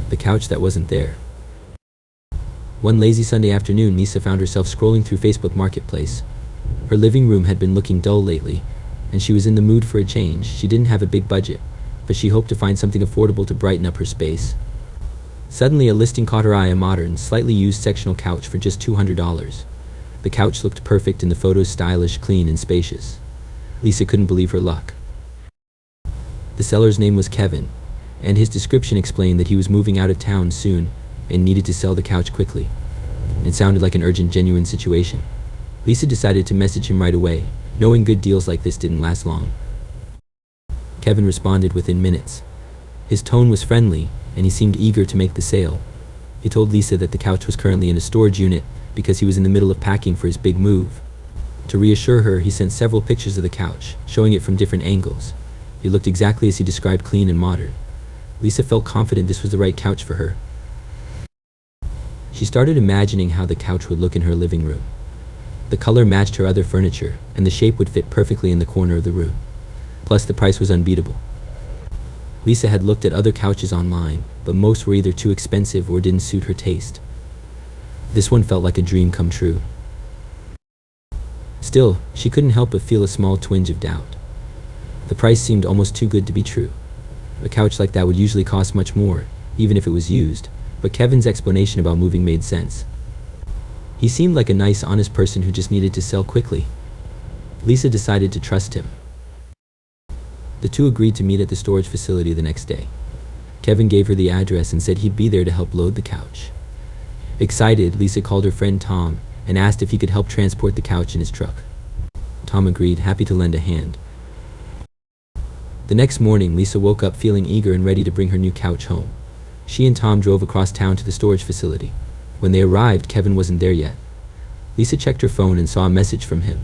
the couch that wasn't there. One lazy Sunday afternoon, Lisa found herself scrolling through Facebook Marketplace. Her living room had been looking dull lately, and she was in the mood for a change. She didn't have a big budget, but she hoped to find something affordable to brighten up her space. Suddenly, a listing caught her eye: a modern, slightly used sectional couch for just $200. The couch looked perfect in the photos, stylish, clean, and spacious. Lisa couldn't believe her luck. The seller's name was Kevin, and his description explained that he was moving out of town soon and needed to sell the couch quickly. It sounded like an urgent, genuine situation. Lisa decided to message him right away, knowing good deals like this didn't last long. Kevin responded within minutes. His tone was friendly, and he seemed eager to make the sale. He told Lisa that the couch was currently in a storage unit because he was in the middle of packing for his big move. To reassure her, he sent several pictures of the couch, showing it from different angles. It looked exactly as he described: clean and modern. Lisa felt confident this was the right couch for her. She started imagining how the couch would look in her living room. The color matched her other furniture, and the shape would fit perfectly in the corner of the room. Plus, the price was unbeatable. Lisa had looked at other couches online, but most were either too expensive or didn't suit her taste. This one felt like a dream come true. Still, she couldn't help but feel a small twinge of doubt. The price seemed almost too good to be true. A couch like that would usually cost much more, even if it was used, but Kevin's explanation about moving made sense. He seemed like a nice, honest person who just needed to sell quickly. Lisa decided to trust him. The two agreed to meet at the storage facility the next day. Kevin gave her the address and said he'd be there to help load the couch. Excited, Lisa called her friend Tom and asked if he could help transport the couch in his truck. Tom agreed, happy to lend a hand. The next morning, Lisa woke up feeling eager and ready to bring her new couch home. She and Tom drove across town to the storage facility. When they arrived, Kevin wasn't there yet. Lisa checked her phone and saw a message from him.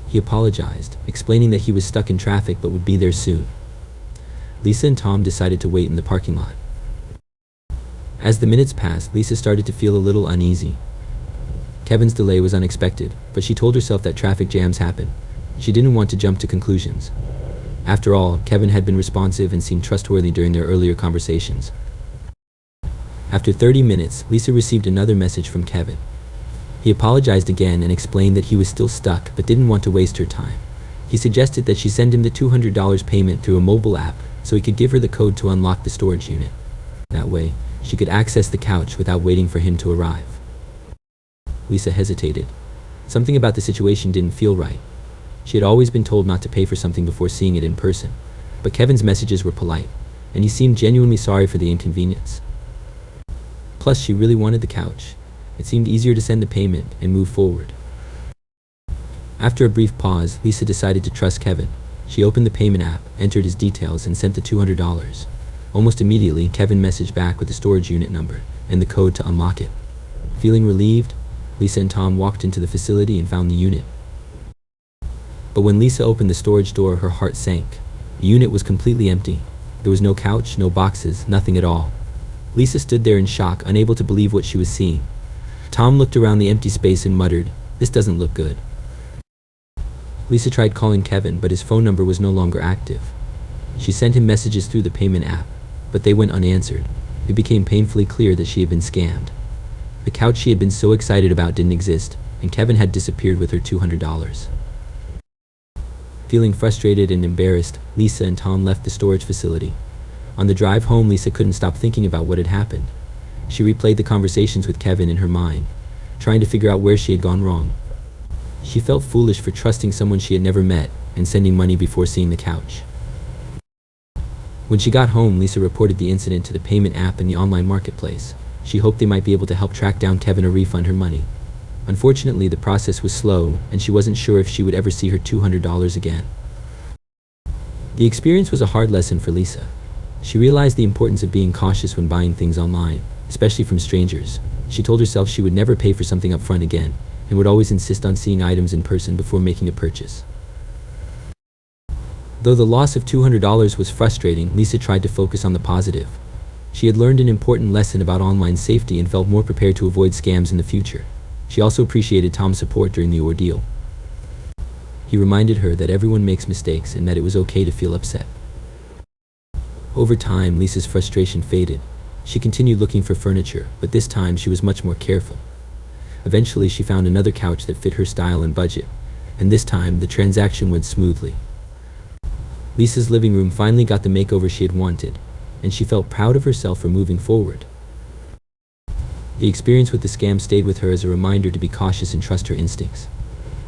He apologized, explaining that he was stuck in traffic but would be there soon. Lisa and Tom decided to wait in the parking lot. As the minutes passed, Lisa started to feel a little uneasy. Kevin's delay was unexpected, but she told herself that traffic jams happen. She didn't want to jump to conclusions. After all, Kevin had been responsive and seemed trustworthy during their earlier conversations. After 30 minutes, Lisa received another message from Kevin. He apologized again and explained that he was still stuck but didn't want to waste her time. He suggested that she send him the $200 payment through a mobile app so he could give her the code to unlock the storage unit. That way, she could access the couch without waiting for him to arrive. Lisa hesitated. Something about the situation didn't feel right. She had always been told not to pay for something before seeing it in person, but Kevin's messages were polite, and he seemed genuinely sorry for the inconvenience. Plus, she really wanted the couch. It seemed easier to send the payment and move forward. After a brief pause, Lisa decided to trust Kevin. She opened the payment app, entered his details, and sent the $200. Almost immediately, Kevin messaged back with the storage unit number and the code to unlock it. Feeling relieved, Lisa and Tom walked into the facility and found the unit. But when Lisa opened the storage door, her heart sank. The unit was completely empty. There was no couch, no boxes, nothing at all. Lisa stood there in shock, unable to believe what she was seeing. Tom looked around the empty space and muttered, "This doesn't look good." Lisa tried calling Kevin, but his phone number was no longer active. She sent him messages through the payment app, but they went unanswered. It became painfully clear that she had been scammed. The couch she had been so excited about didn't exist, and Kevin had disappeared with her $200. Feeling frustrated and embarrassed, Lisa and Tom left the storage facility. On the drive home, Lisa couldn't stop thinking about what had happened. She replayed the conversations with Kevin in her mind, trying to figure out where she had gone wrong. She felt foolish for trusting someone she had never met and sending money before seeing the couch. When she got home, Lisa reported the incident to the payment app and the online marketplace. She hoped they might be able to help track down Kevin or refund her money. Unfortunately, the process was slow, and she wasn't sure if she would ever see her $200 again. The experience was a hard lesson for Lisa. She realized the importance of being cautious when buying things online, especially from strangers. She told herself she would never pay for something up front again, and would always insist on seeing items in person before making a purchase. Though the loss of $200 was frustrating, Lisa tried to focus on the positive. She had learned an important lesson about online safety and felt more prepared to avoid scams in the future. She also appreciated Tom's support during the ordeal. He reminded her that everyone makes mistakes and that it was okay to feel upset. Over time, Lisa's frustration faded. She continued looking for furniture, but this time she was much more careful. Eventually, she found another couch that fit her style and budget, and this time the transaction went smoothly. Lisa's living room finally got the makeover she had wanted, and she felt proud of herself for moving forward. The experience with the scam stayed with her as a reminder to be cautious and trust her instincts.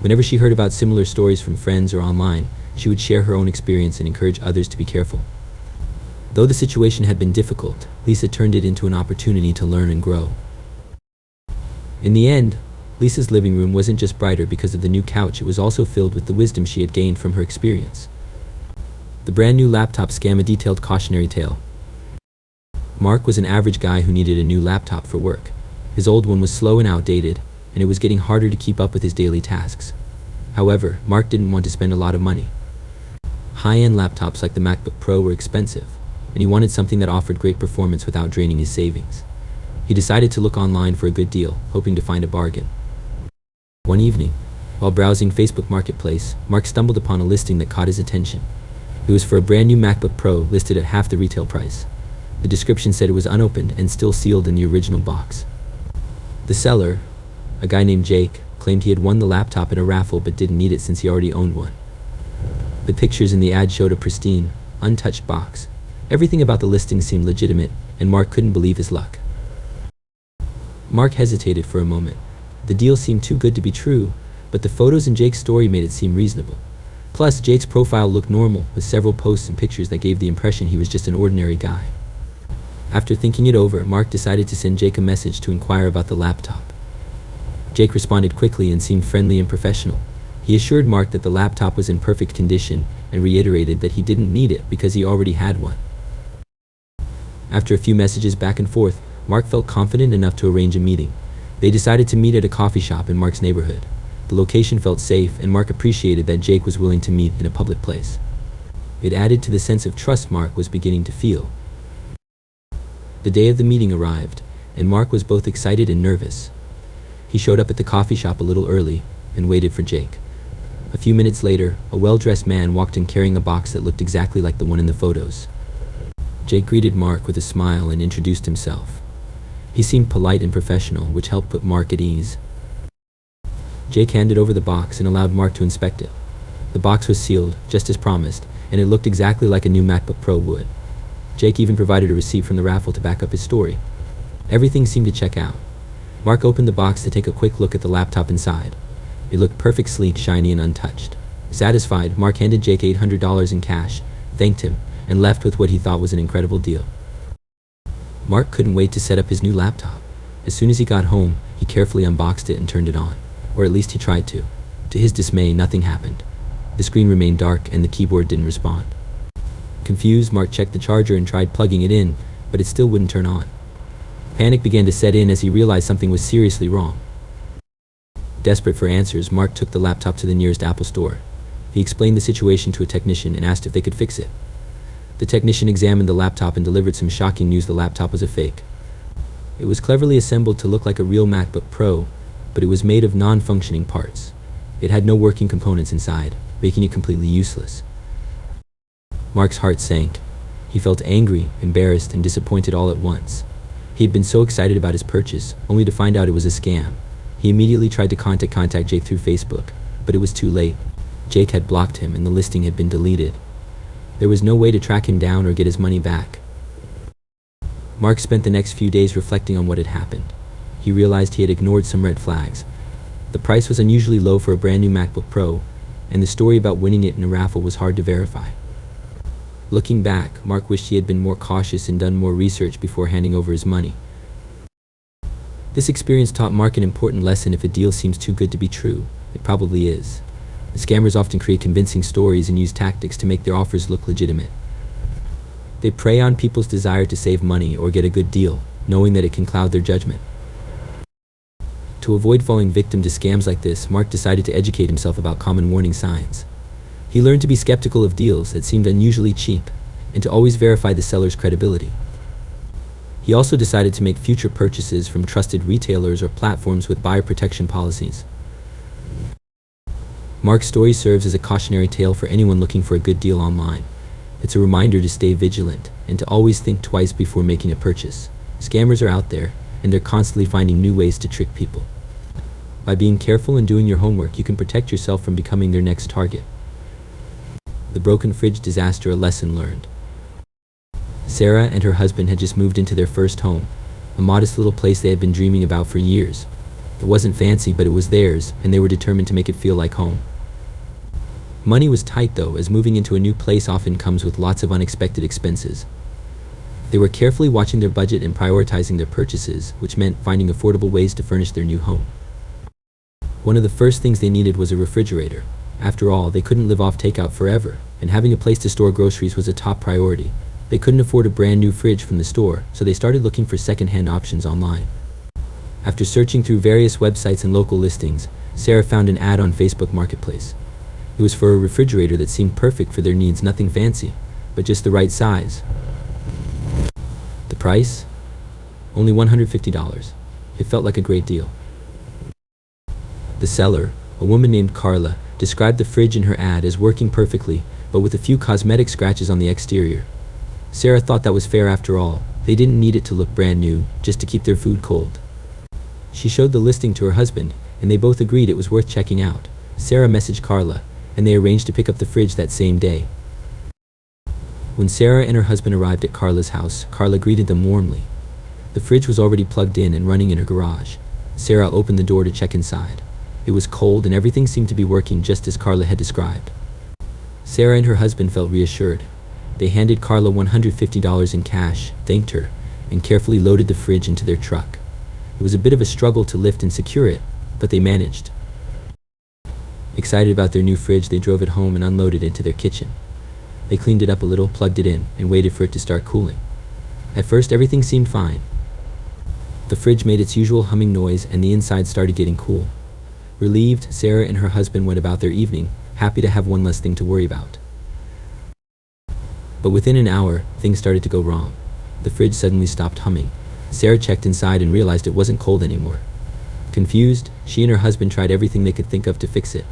Whenever she heard about similar stories from friends or online, she would share her own experience and encourage others to be careful. Though the situation had been difficult, Lisa turned it into an opportunity to learn and grow. In the end, Lisa's living room wasn't just brighter because of the new couch, it was also filled with the wisdom she had gained from her experience. The brand new laptop scam, a detailed cautionary tale. Mark was an average guy who needed a new laptop for work. His old one was slow and outdated, and it was getting harder to keep up with his daily tasks. However, Mark didn't want to spend a lot of money. High-end laptops like the MacBook Pro were expensive, and he wanted something that offered great performance without draining his savings. He decided to look online for a good deal, hoping to find a bargain. One evening, while browsing Facebook Marketplace, Mark stumbled upon a listing that caught his attention. It was for a brand new MacBook Pro listed at half the retail price. The description said it was unopened and still sealed in the original box. The seller, a guy named Jake, claimed he had won the laptop in a raffle but didn't need it since he already owned one. The pictures in the ad showed a pristine, untouched box. Everything about the listing seemed legitimate, and Mark couldn't believe his luck. Mark hesitated for a moment. The deal seemed too good to be true, but the photos in Jake's story made it seem reasonable. Plus, Jake's profile looked normal, with several posts and pictures that gave the impression he was just an ordinary guy. After thinking it over, Mark decided to send Jake a message to inquire about the laptop. Jake responded quickly and seemed friendly and professional. He assured Mark that the laptop was in perfect condition and reiterated that he didn't need it because he already had one. After a few messages back and forth, Mark felt confident enough to arrange a meeting. They decided to meet at a coffee shop in Mark's neighborhood. The location felt safe, and Mark appreciated that Jake was willing to meet in a public place. It added to the sense of trust Mark was beginning to feel. The day of the meeting arrived, and Mark was both excited and nervous. He showed up at the coffee shop a little early and waited for Jake. A few minutes later, a well-dressed man walked in carrying a box that looked exactly like the one in the photos. Jake greeted Mark with a smile and introduced himself. He seemed polite and professional, which helped put Mark at ease. Jake handed over the box and allowed Mark to inspect it. The box was sealed, just as promised, and it looked exactly like a new MacBook Pro would. Jake even provided a receipt from the raffle to back up his story. Everything seemed to check out. Mark opened the box to take a quick look at the laptop inside. It looked perfect, sleek, shiny, and untouched. Satisfied, Mark handed Jake $800 in cash, thanked him, and left with what he thought was an incredible deal. Mark couldn't wait to set up his new laptop. As soon as he got home, he carefully unboxed it and turned it on. Or at least he tried to. To his dismay, nothing happened. The screen remained dark and the keyboard didn't respond. Confused, Mark checked the charger and tried plugging it in, but it still wouldn't turn on. Panic began to set in as he realized something was seriously wrong. Desperate for answers, Mark took the laptop to the nearest Apple store. He explained the situation to a technician and asked if they could fix it. The technician examined the laptop and delivered some shocking news: the laptop was a fake. It was cleverly assembled to look like a real MacBook Pro, but it was made of non-functioning parts. It had no working components inside, making it completely useless. Mark's heart sank. He felt angry, embarrassed, and disappointed all at once. He had been so excited about his purchase, only to find out it was a scam. He immediately tried to contact Jake through Facebook, but it was too late. Jake had blocked him and the listing had been deleted. There was no way to track him down or get his money back. Mark spent the next few days reflecting on what had happened. He realized he had ignored some red flags. The price was unusually low for a brand new MacBook Pro, and the story about winning it in a raffle was hard to verify. Looking back, Mark wished he had been more cautious and done more research before handing over his money. This experience taught Mark an important lesson: if a deal seems too good to be true, it probably is. The scammers often create convincing stories and use tactics to make their offers look legitimate. They prey on people's desire to save money or get a good deal, knowing that it can cloud their judgment. To avoid falling victim to scams like this, Mark decided to educate himself about common warning signs. He learned to be skeptical of deals that seemed unusually cheap, and to always verify the seller's credibility. He also decided to make future purchases from trusted retailers or platforms with buyer protection policies. Mark's story serves as a cautionary tale for anyone looking for a good deal online. It's a reminder to stay vigilant and to always think twice before making a purchase. Scammers are out there, and they're constantly finding new ways to trick people. By being careful and doing your homework, you can protect yourself from becoming their next target. The broken fridge disaster, a lesson learned. Sarah and her husband had just moved into their first home, a modest little place they had been dreaming about for years. It wasn't fancy, but it was theirs, and they were determined to make it feel like home. Money was tight though, as moving into a new place often comes with lots of unexpected expenses. They were carefully watching their budget and prioritizing their purchases, which meant finding affordable ways to furnish their new home. One of the first things they needed was a refrigerator. After all, they couldn't live off takeout forever, and having a place to store groceries was a top priority. They couldn't afford a brand new fridge from the store, so they started looking for second-hand options online. After searching through various websites and local listings, Sarah found an ad on Facebook Marketplace. It was for a refrigerator that seemed perfect for their needs, nothing fancy, but just the right size. The price? Only $150. It felt like a great deal. The seller, a woman named Carla, described the fridge in her ad as working perfectly, but with a few cosmetic scratches on the exterior. Sarah thought that was fair after all. They didn't need it to look brand new, just to keep their food cold. She showed the listing to her husband, and they both agreed it was worth checking out. Sarah messaged Carla, and they arranged to pick up the fridge that same day. When Sarah and her husband arrived at Carla's house, Carla greeted them warmly. The fridge was already plugged in and running in her garage. Sarah opened the door to check inside. It was cold and everything seemed to be working just as Carla had described. Sarah and her husband felt reassured. They handed Carla $150 in cash, thanked her, and carefully loaded the fridge into their truck. It was a bit of a struggle to lift and secure it, but they managed. Excited about their new fridge, they drove it home and unloaded it into their kitchen. They cleaned it up a little, plugged it in, and waited for it to start cooling. At first, everything seemed fine. The fridge made its usual humming noise and the inside started getting cool. Relieved, Sarah and her husband went about their evening, happy to have one less thing to worry about. But within an hour, things started to go wrong. The fridge suddenly stopped humming. Sarah checked inside and realized it wasn't cold anymore. Confused, she and her husband tried everything they could think of to fix it.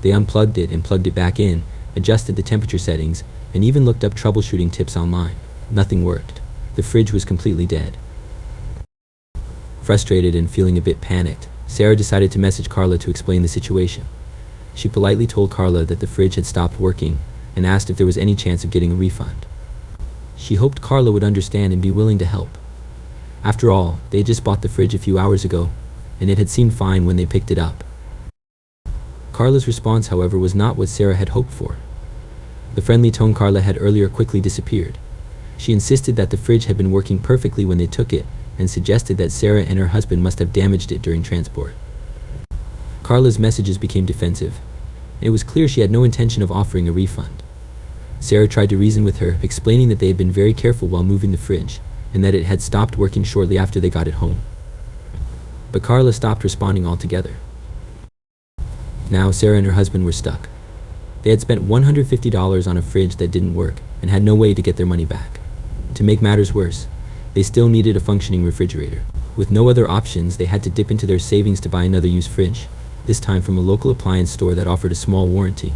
They unplugged it and plugged it back in, adjusted the temperature settings, and even looked up troubleshooting tips online. Nothing worked. The fridge was completely dead. Frustrated and feeling a bit panicked, Sarah decided to message Carla to explain the situation. She politely told Carla that the fridge had stopped working and asked if there was any chance of getting a refund. She hoped Carla would understand and be willing to help. After all, they had just bought the fridge a few hours ago, and it had seemed fine when they picked it up. Carla's response, however, was not what Sarah had hoped for. The friendly tone Carla had earlier quickly disappeared. She insisted that the fridge had been working perfectly when they took it, and suggested that Sarah and her husband must have damaged it during transport. Carla's messages became defensive. It was clear she had no intention of offering a refund. Sarah tried to reason with her, explaining that they had been very careful while moving the fridge, and that it had stopped working shortly after they got it home. But Carla stopped responding altogether. Now Sarah and her husband were stuck. They had spent $150 on a fridge that didn't work, and had no way to get their money back. To make matters worse, they still needed a functioning refrigerator. With no other options, they had to dip into their savings to buy another used fridge, this time from a local appliance store that offered a small warranty.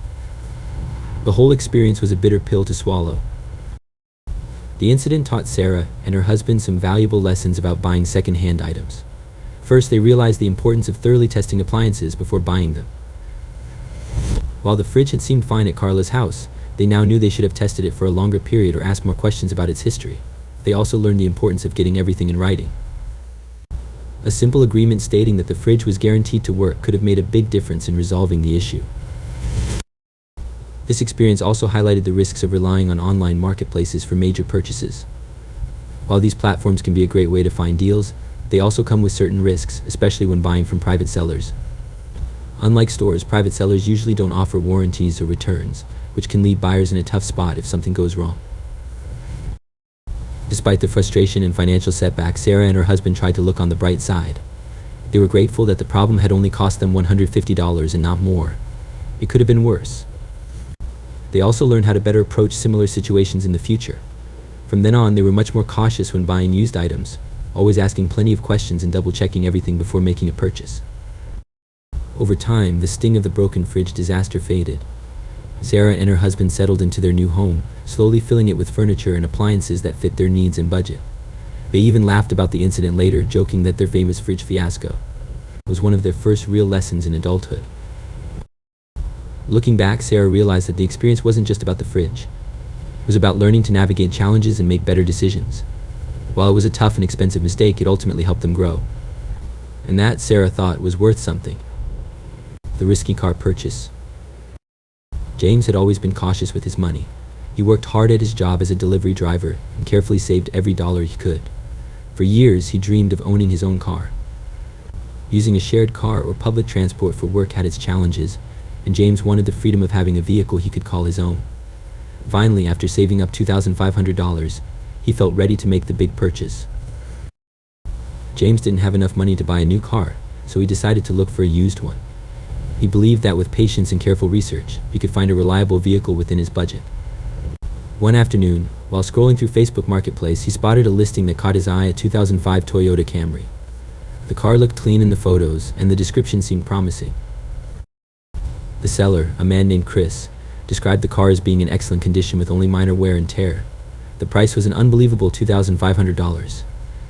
The whole experience was a bitter pill to swallow. The incident taught Sarah and her husband some valuable lessons about buying second-hand items. First, they realized the importance of thoroughly testing appliances before buying them. While the fridge had seemed fine at Carla's house, they now knew they should have tested it for a longer period or asked more questions about its history. They also learned the importance of getting everything in writing. A simple agreement stating that the fridge was guaranteed to work could have made a big difference in resolving the issue. This experience also highlighted the risks of relying on online marketplaces for major purchases. While these platforms can be a great way to find deals, they also come with certain risks, especially when buying from private sellers. Unlike stores, private sellers usually don't offer warranties or returns, which can leave buyers in a tough spot if something goes wrong. Despite the frustration and financial setbacks, Sarah and her husband tried to look on the bright side. They were grateful that the problem had only cost them $150 and not more. It could have been worse. They also learned how to better approach similar situations in the future. From then on, they were much more cautious when buying used items, always asking plenty of questions and double-checking everything before making a purchase. Over time, the sting of the broken fridge disaster faded. Sarah and her husband settled into their new home, slowly filling it with furniture and appliances that fit their needs and budget. They even laughed about the incident later, joking that their famous fridge fiasco was one of their first real lessons in adulthood. Looking back, Sarah realized that the experience wasn't just about the fridge. It was about learning to navigate challenges and make better decisions. While it was a tough and expensive mistake, it ultimately helped them grow. And that, Sarah thought, was worth something. The risky car purchase. James had always been cautious with his money. He worked hard at his job as a delivery driver and carefully saved every dollar he could. For years, he dreamed of owning his own car. Using a shared car or public transport for work had its challenges, and James wanted the freedom of having a vehicle he could call his own. Finally, after saving up $2,500, he felt ready to make the big purchase. James didn't have enough money to buy a new car, so he decided to look for a used one. He believed that with patience and careful research, he could find a reliable vehicle within his budget. One afternoon, while scrolling through Facebook Marketplace, he spotted a listing that caught his eye: a 2005 Toyota Camry. The car looked clean in the photos, and the description seemed promising. The seller, a man named Chris, described the car as being in excellent condition with only minor wear and tear. The price was an unbelievable $2,500.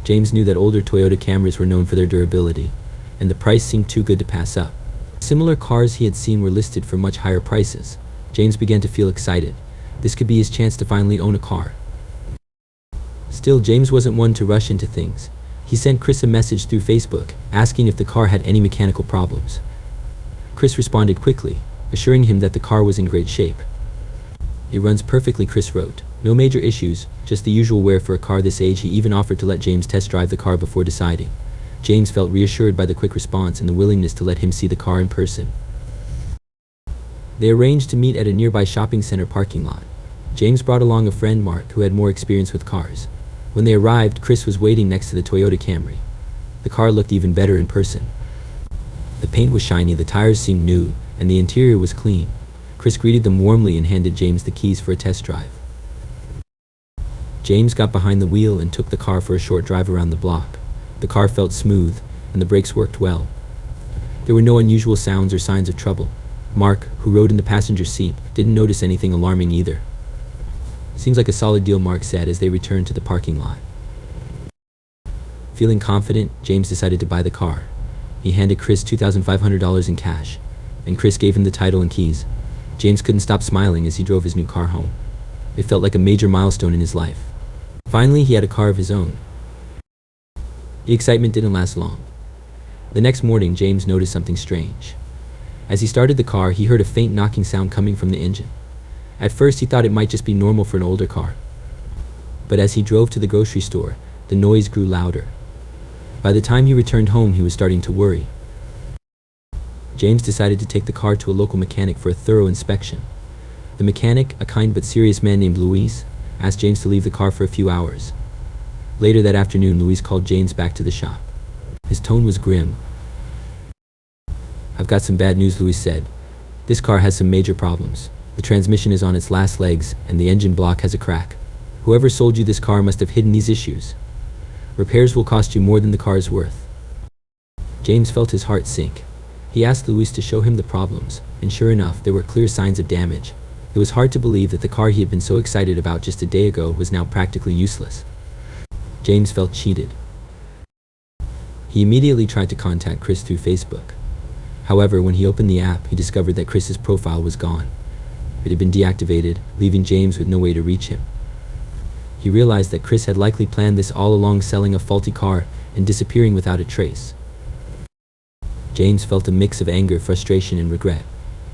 James knew that older Toyota Camrys were known for their durability, and the price seemed too good to pass up. Similar cars he had seen were listed for much higher prices. James began to feel excited. This could be his chance to finally own a car. Still, James wasn't one to rush into things. He sent Chris a message through Facebook, asking if the car had any mechanical problems. Chris responded quickly, assuring him that the car was in great shape. "It runs perfectly," Chris wrote. "No major issues, just the usual wear for a car this age." He even offered to let James test drive the car before deciding. James felt reassured by the quick response and the willingness to let him see the car in person. They arranged to meet at a nearby shopping center parking lot. James brought along a friend, Mark, who had more experience with cars. When they arrived, Chris was waiting next to the Toyota Camry. The car looked even better in person. The paint was shiny, the tires seemed new, and the interior was clean. Chris greeted them warmly and handed James the keys for a test drive. James got behind the wheel and took the car for a short drive around the block. The car felt smooth, and the brakes worked well. There were no unusual sounds or signs of trouble. Mark, who rode in the passenger seat, didn't notice anything alarming either. "Seems like a solid deal," Mark said as they returned to the parking lot. Feeling confident, James decided to buy the car. He handed Chris $2,500 in cash, and Chris gave him the title and keys. James couldn't stop smiling as he drove his new car home. It felt like a major milestone in his life. Finally, he had a car of his own. The excitement didn't last long. The next morning, James noticed something strange. As he started the car, he heard a faint knocking sound coming from the engine. At first, he thought it might just be normal for an older car. But as he drove to the grocery store, the noise grew louder. By the time he returned home, he was starting to worry. James decided to take the car to a local mechanic for a thorough inspection. The mechanic, a kind but serious man named Luis, asked James to leave the car for a few hours. Later that afternoon, Luis called James back to the shop. His tone was grim. "I've got some bad news," Luis said. "This car has some major problems. The transmission is on its last legs, and the engine block has a crack. Whoever sold you this car must have hidden these issues. Repairs will cost you more than the car is worth." James felt his heart sink. He asked Luis to show him the problems, and sure enough, there were clear signs of damage. It was hard to believe that the car he had been so excited about just a day ago was now practically useless. James felt cheated. He immediately tried to contact Chris through Facebook. However, when he opened the app, he discovered that Chris's profile was gone. It had been deactivated, leaving James with no way to reach him. He realized that Chris had likely planned this all along, selling a faulty car and disappearing without a trace. James felt a mix of anger, frustration, and regret.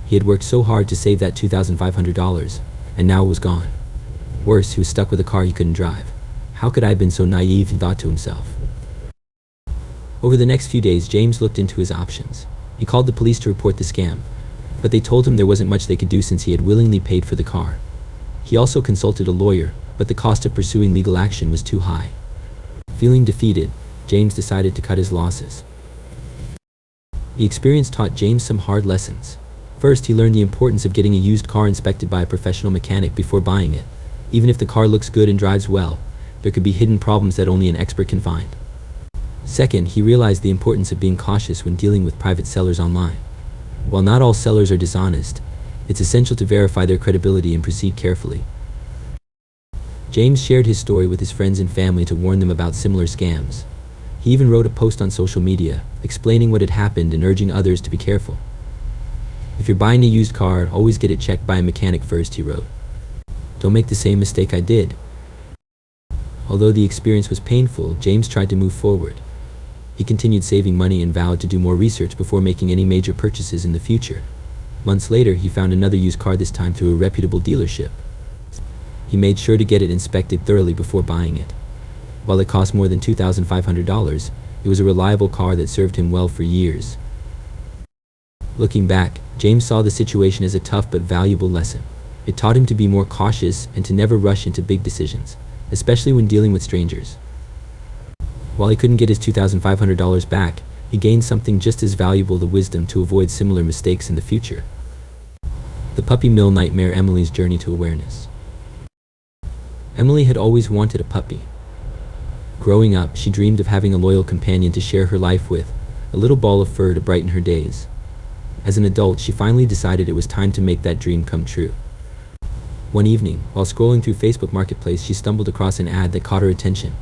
He had worked so hard to save that $2,500, and now it was gone. Worse, he was stuck with a car he couldn't drive. "How could I have been so naive?" he thought to himself. Over the next few days, James looked into his options. He called the police to report the scam, but they told him there wasn't much they could do since he had willingly paid for the car. He also consulted a lawyer, but the cost of pursuing legal action was too high. Feeling defeated, James decided to cut his losses. The experience taught James some hard lessons. First, he learned the importance of getting a used car inspected by a professional mechanic before buying it. Even if the car looks good and drives well, there could be hidden problems that only an expert can find. Second, he realized the importance of being cautious when dealing with private sellers online. While not all sellers are dishonest, it's essential to verify their credibility and proceed carefully. James shared his story with his friends and family to warn them about similar scams. He even wrote a post on social media, explaining what had happened and urging others to be careful. "If you're buying a used car, always get it checked by a mechanic first," he wrote. "Don't make the same mistake I did." Although the experience was painful, James tried to move forward. He continued saving money and vowed to do more research before making any major purchases in the future. Months later, he found another used car, this time through a reputable dealership. He made sure to get it inspected thoroughly before buying it. While it cost more than $2,500, it was a reliable car that served him well for years. Looking back, James saw the situation as a tough but valuable lesson. It taught him to be more cautious and to never rush into big decisions, especially when dealing with strangers. While he couldn't get his $2,500 back, he gained something just as valuable: the wisdom to avoid similar mistakes in the future. The puppy mill nightmare: Emily's journey to awareness. Emily had always wanted a puppy. Growing up, she dreamed of having a loyal companion to share her life with, a little ball of fur to brighten her days. As an adult, she finally decided it was time to make that dream come true. One evening, while scrolling through Facebook Marketplace, she stumbled across an ad that caught her attention.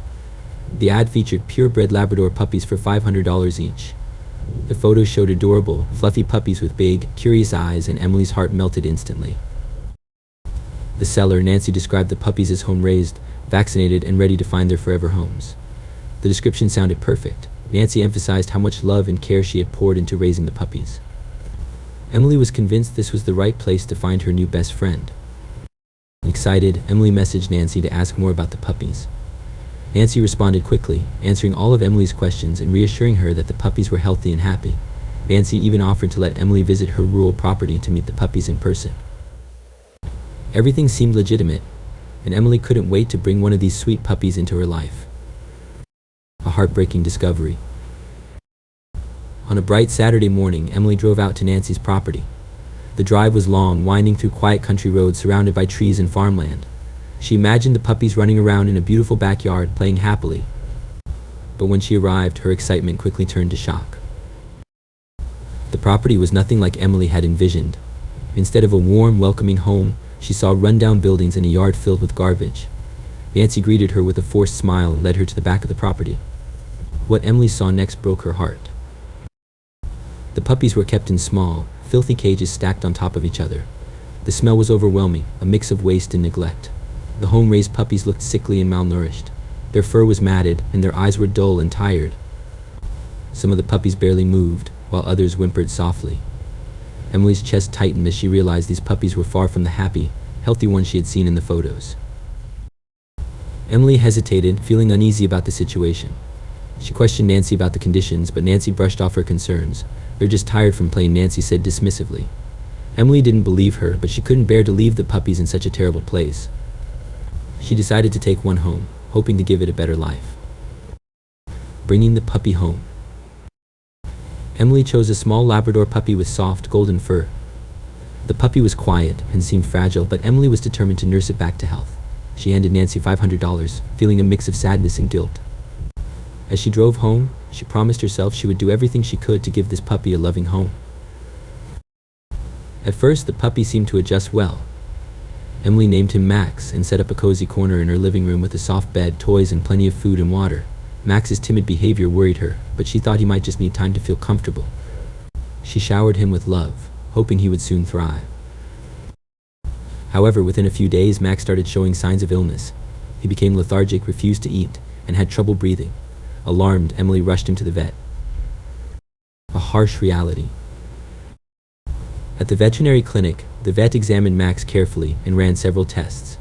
The ad featured purebred Labrador puppies for $500 each. The photos showed adorable, fluffy puppies with big, curious eyes, and Emily's heart melted instantly. The seller, Nancy, described the puppies as home-raised, vaccinated, and ready to find their forever homes. The description sounded perfect. Nancy emphasized how much love and care she had poured into raising the puppies. Emily was convinced this was the right place to find her new best friend. Excited, Emily messaged Nancy to ask more about the puppies. Nancy responded quickly, answering all of Emily's questions and reassuring her that the puppies were healthy and happy. Nancy even offered to let Emily visit her rural property to meet the puppies in person. Everything seemed legitimate, and Emily couldn't wait to bring one of these sweet puppies into her life. A heartbreaking discovery. On a bright Saturday morning, Emily drove out to Nancy's property. The drive was long, winding through quiet country roads surrounded by trees and farmland. She imagined the puppies running around in a beautiful backyard, playing happily. But when she arrived, her excitement quickly turned to shock. The property was nothing like Emily had envisioned. Instead of a warm, welcoming home, she saw rundown buildings and a yard filled with garbage. Nancy greeted her with a forced smile and led her to the back of the property. What Emily saw next broke her heart. The puppies were kept in small, filthy cages stacked on top of each other. The smell was overwhelming, a mix of waste and neglect. The home-raised puppies looked sickly and malnourished. Their fur was matted, and their eyes were dull and tired. Some of the puppies barely moved, while others whimpered softly. Emily's chest tightened as she realized these puppies were far from the happy, healthy ones she had seen in the photos. Emily hesitated, feeling uneasy about the situation. She questioned Nancy about the conditions, but Nancy brushed off her concerns. "They're just tired from playing," Nancy said dismissively. Emily didn't believe her, but she couldn't bear to leave the puppies in such a terrible place. She decided to take one home, hoping to give it a better life. Bringing the puppy home. Emily chose a small Labrador puppy with soft, golden fur. The puppy was quiet and seemed fragile, but Emily was determined to nurse it back to health. She handed Nancy $500, feeling a mix of sadness and guilt. As she drove home, she promised herself she would do everything she could to give this puppy a loving home. At first, the puppy seemed to adjust well. Emily named him Max and set up a cozy corner in her living room with a soft bed, toys, and plenty of food and water. Max's timid behavior worried her, but she thought he might just need time to feel comfortable. She showered him with love, hoping he would soon thrive. However, within a few days, Max started showing signs of illness. He became lethargic, refused to eat, and had trouble breathing. Alarmed, Emily rushed him to the vet. A harsh reality. At the veterinary clinic, the vet examined Max carefully and ran several tests.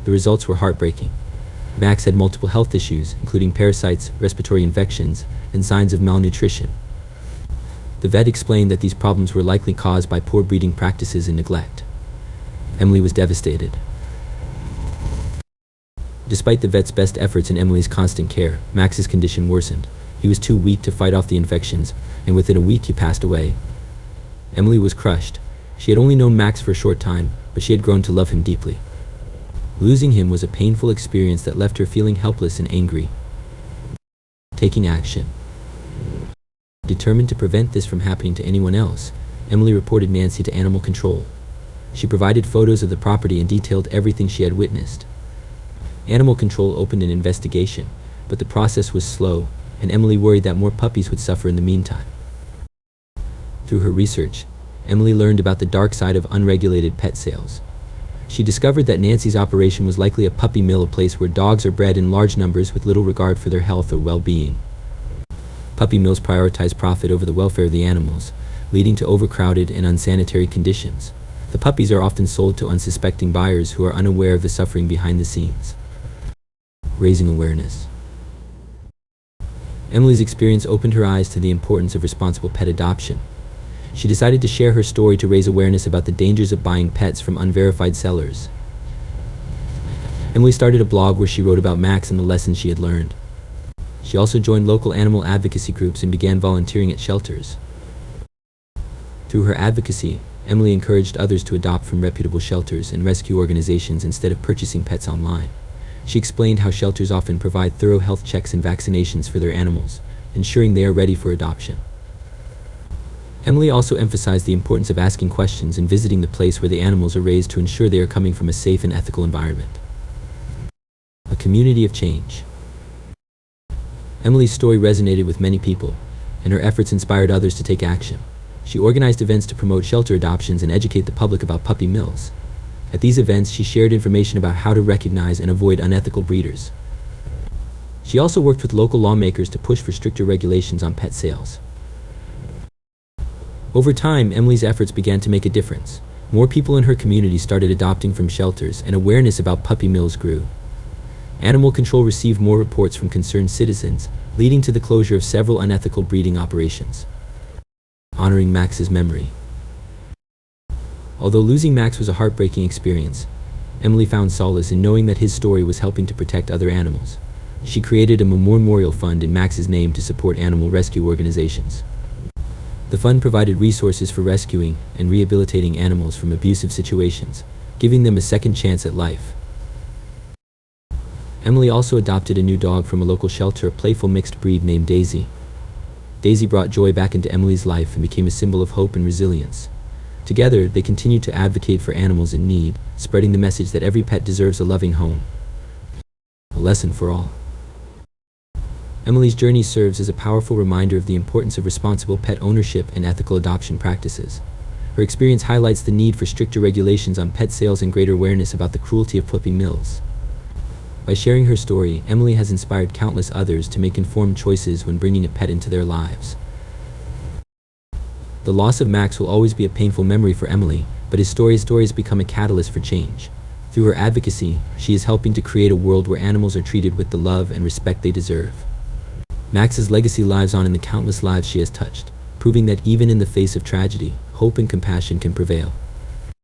The results were heartbreaking. Max had multiple health issues, including parasites, respiratory infections, and signs of malnutrition. The vet explained that these problems were likely caused by poor breeding practices and neglect. Emily was devastated. Despite the vet's best efforts and Emily's constant care, Max's condition worsened. He was too weak to fight off the infections, and within a week he passed away. Emily was crushed. She had only known Max for a short time, but she had grown to love him deeply. Losing him was a painful experience that left her feeling helpless and angry. Taking action. Determined to prevent this from happening to anyone else, Emily reported Nancy to animal control. She provided photos of the property and detailed everything she had witnessed. Animal control opened an investigation, but the process was slow, and Emily worried that more puppies would suffer in the meantime. Through her research, Emily learned about the dark side of unregulated pet sales. She discovered that Nancy's operation was likely a puppy mill, a place where dogs are bred in large numbers with little regard for their health or well-being. Puppy mills prioritize profit over the welfare of the animals, leading to overcrowded and unsanitary conditions. The puppies are often sold to unsuspecting buyers who are unaware of the suffering behind the scenes. Raising awareness. Emily's experience opened her eyes to the importance of responsible pet adoption. She decided to share her story to raise awareness about the dangers of buying pets from unverified sellers. Emily started a blog where she wrote about Max and the lessons she had learned. She also joined local animal advocacy groups and began volunteering at shelters. Through her advocacy, Emily encouraged others to adopt from reputable shelters and rescue organizations instead of purchasing pets online. She explained how shelters often provide thorough health checks and vaccinations for their animals, ensuring they are ready for adoption. Emily also emphasized the importance of asking questions and visiting the place where the animals are raised to ensure they are coming from a safe and ethical environment. A community of change. Emily's story resonated with many people, and her efforts inspired others to take action. She organized events to promote shelter adoptions and educate the public about puppy mills. At these events, she shared information about how to recognize and avoid unethical breeders. She also worked with local lawmakers to push for stricter regulations on pet sales. Over time, Emily's efforts began to make a difference. More people in her community started adopting from shelters, and awareness about puppy mills grew. Animal control received more reports from concerned citizens, leading to the closure of several unethical breeding operations. Honoring Max's memory. Although losing Max was a heartbreaking experience, Emily found solace in knowing that his story was helping to protect other animals. She created a memorial fund in Max's name to support animal rescue organizations. The fund provided resources for rescuing and rehabilitating animals from abusive situations, giving them a second chance at life. Emily also adopted a new dog from a local shelter, a playful mixed breed named Daisy. Daisy brought joy back into Emily's life and became a symbol of hope and resilience. Together, they continued to advocate for animals in need, spreading the message that every pet deserves a loving home. A lesson for all. Emily's journey serves as a powerful reminder of the importance of responsible pet ownership and ethical adoption practices. Her experience highlights the need for stricter regulations on pet sales and greater awareness about the cruelty of puppy mills. By sharing her story, Emily has inspired countless others to make informed choices when bringing a pet into their lives. The loss of Max will always be a painful memory for Emily, but his story has become a catalyst for change. Through her advocacy, she is helping to create a world where animals are treated with the love and respect they deserve. Max's legacy lives on in the countless lives she has touched, proving that even in the face of tragedy, hope and compassion can prevail.